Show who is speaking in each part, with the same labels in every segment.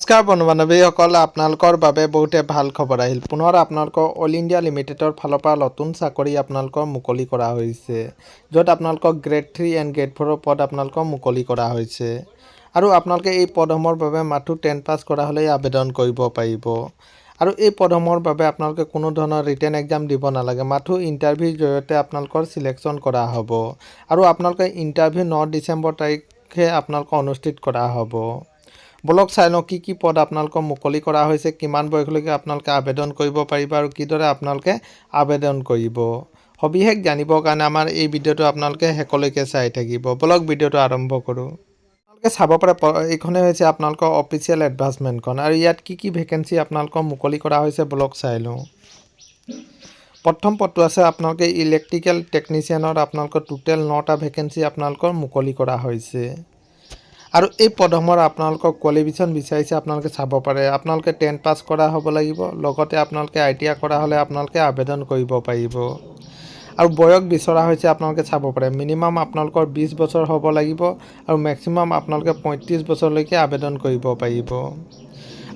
Speaker 1: নমস্কাৰ বন্ধু বান্ধৱীসকল, আপোনালোকৰ বাবে বহুতে ভাল খবৰ আহিল। পুনৰ আপোনালোকৰ অল ইণ্ডিয়া লিমিটেডৰ ফালৰ পৰা নতুন চাকৰি আপোনালোকৰ মুকলি কৰা হৈছে, য'ত আপোনালোকৰ গ্ৰেড 3 এণ্ড গ্ৰেড 4 পদ আপোনালোকৰ মুকলি কৰা হৈছে। আৰু আপোনালোকে এই পদসমূহৰ বাবে মাথো 10 পাছ কৰা হ'লেই আবেদন কৰিব পাৰিব। আৰু এই পদসমূহৰ বাবে আপোনালোকে কোনো ধৰণৰ ৰিটেন এক্সাম দিব নালাগে, মাথো ইণ্টাৰভিউৰ জৰিয়তে আপোনালোকৰ চিলেকশ্যন কৰা হ'ব। আৰু আপোনালোকে ইণ্টাৰভিউ 9 ডিচেম্বৰ তাৰিখে আপোনালোকৰ অনুষ্ঠিত কৰা হ'ব। ব্লগ চাই লওঁ কি পদ আপোনালোকৰ মুকলি কৰা হৈছে, কিমান বয়সলৈকে আপোনালোকে আবেদন কৰিব পাৰিব আৰু কিদৰে আপোনালোকে আবেদন কৰিব। সবিশেষ জানিবৰ কাৰণে আমাৰ এই ভিডিঅ'টো আপোনালোকে শেষলৈকে চাই থাকিব। ব্লগ ভিডিঅ'টো আৰম্ভ কৰোঁ। আপোনালোকে চাব পাৰে এইখনেই হৈছে আপোনালোকৰ অফিচিয়েল এডভাৰ্টাইজমেণ্টখন, আৰু ইয়াত কি ভেকেঞ্চি আপোনালোকৰ মুকলি কৰা হৈছে ব্লগ চাই লওঁ। প্ৰথম পদটো আছে আপোনালোকে ইলেক্ট্ৰিকেল টেকনিচিয়ানৰ আপোনালোকৰ টোটেল 9টা ভেকেঞ্চি আপোনালোকৰ মুকলি কৰা হৈছে। আৰু এই পদসমূহৰ আপোনালোকৰ কোৱালিফিকেশ্যন বিচাৰিছে, আপোনালোকে চাব পাৰে। আপোনালোকে 10 পাছ কৰা হ'ব লাগিব, লগতে আপোনালোকে ITI কৰা হ'লে আপোনালোকে আবেদন কৰিব পাৰিব। আৰু বয়স বিচৰা হৈছে আপোনালোকে চাব পাৰে, মিনিমাম আপোনালোকৰ 20 বছৰ হ'ব লাগিব আৰু মেক্সিমাম আপোনালোকে 35 বছৰলৈকে আবেদন কৰিব পাৰিব।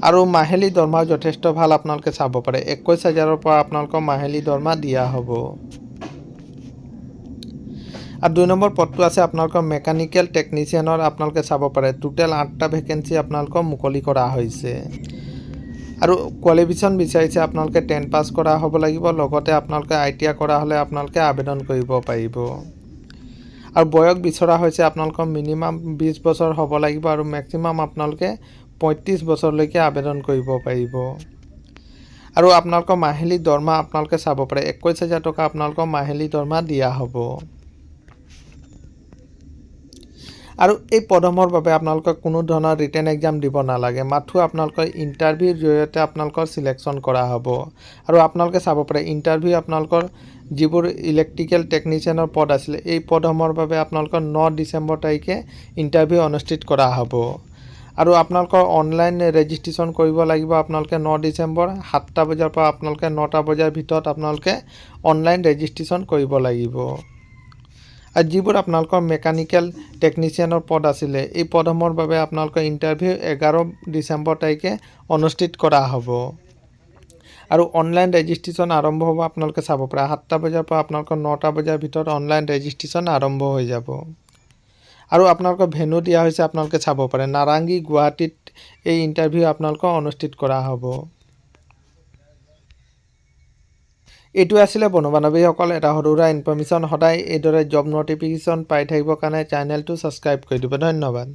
Speaker 1: আৰু মাহিলী দৰমহা যথেষ্ট ভাল, আপোনালোকে চাব পাৰে 21,000ৰ পৰা আপোনালোকৰ মাহিলী দৰমহা দিয়া হ'ব। আৰু 2 নম্বৰ পদটো আছে আপোনালোকৰ মেকানিকেল টেকনিচিয়ানৰ, আপোনালোকে চাব পাৰে টোটেল 8টা ভেকেঞ্চি আপোনালোকৰ মুকলি কৰা হৈছে। আৰু কোৱালিফিকেশ্যন বিচাৰিছে আপোনালোকে 10 পাছ কৰা হ'ব লাগিব, লগতে আপোনালোকে ITI কৰা হ'লে আপোনালোকে আবেদন কৰিব পাৰিব। আৰু বয়স বিচৰা হৈছে আপোনালোকৰ মিনিমাম 20 বছৰ হ'ব লাগিব আৰু মেক্সিমাম আপোনালোকে 35 বছৰলৈকে আবেদন কৰিব পাৰিব। আৰু আপোনালোকৰ মাহিলী দৰমহা আপোনালোকে চাব পাৰে 21,000 টকা আপোনালোকৰ মাহিলী দৰমহা দিয়া হ'ব। আৰু এই পদসমূহৰ বাবে আপোনালোকে কোনো ধৰণৰ ৰিটেন এক্সাম দিব নালাগে, মাথো আপোনালোকৰ ইণ্টাৰভিউৰ জৰিয়তে আপোনালোকৰ চিলেকশ্যন কৰা হ'ব। আৰু আপোনালোকে চাব পাৰে ইণ্টাৰভিউ আপোনালোকৰ যিবোৰ ইলেক্ট্ৰিকেল টেকনিচিয়ানৰ পদ আছিলে, এই পদসমূহৰ বাবে আপোনালোকৰ 9 ডিচেম্বৰ তাৰিখে ইণ্টাৰভিউ অনুষ্ঠিত কৰা হ'ব। আৰু আপোনালোকৰ অনলাইন ৰেজিষ্ট্ৰেশ্যন কৰিব লাগিব। আপোনালোকে 9 ডিচেম্বৰ 7টা বজাৰ পৰা আপোনালোকে 9টা বজাৰ ভিতৰত আপোনালোকে অনলাইন ৰেজিষ্ট্ৰেশ্যন কৰিব লাগিব। আৰু যিবোৰ আপোনালোকৰ মেকানিকেল টেকনিচিয়ানৰ পদ আছিলে, এই পদসমূহৰ বাবে আপোনালোকৰ ইণ্টাৰভিউ 11 ডিচেম্বৰ তাৰিখে অনুষ্ঠিত কৰা হ'ব। আৰু অনলাইন ৰেজিষ্ট্ৰেশ্যন আৰম্ভ হ'ব, আপোনালোকে চাব পাৰে 7টা বজাৰ পৰা আপোনালোকৰ 9টা বজাৰ ভিতৰত অনলাইন ৰেজিষ্ট্ৰেশ্যন আৰম্ভ হৈ যাব। আৰু আপোনালোকৰ ভেন্যু দিয়া হৈছে, আপোনালোকে চাব পাৰে নাৰেংগী, গুৱাহাটীত এই ইণ্টাৰভিউ আপোনালোকৰ অনুষ্ঠিত কৰা হ'ব। এইটো আছিলে বন্ধু বান্ধৱীসকল এটা সৰু সুৰা ইনফৰ্মেশ্যন। সদায় এইদৰে জব ন'টিফিকেশ্যন পাই থাকিবৰ কাৰণে চেনেলটো ছাবস্ক্ৰাইব কৰি দিব। ধন্যবাদ।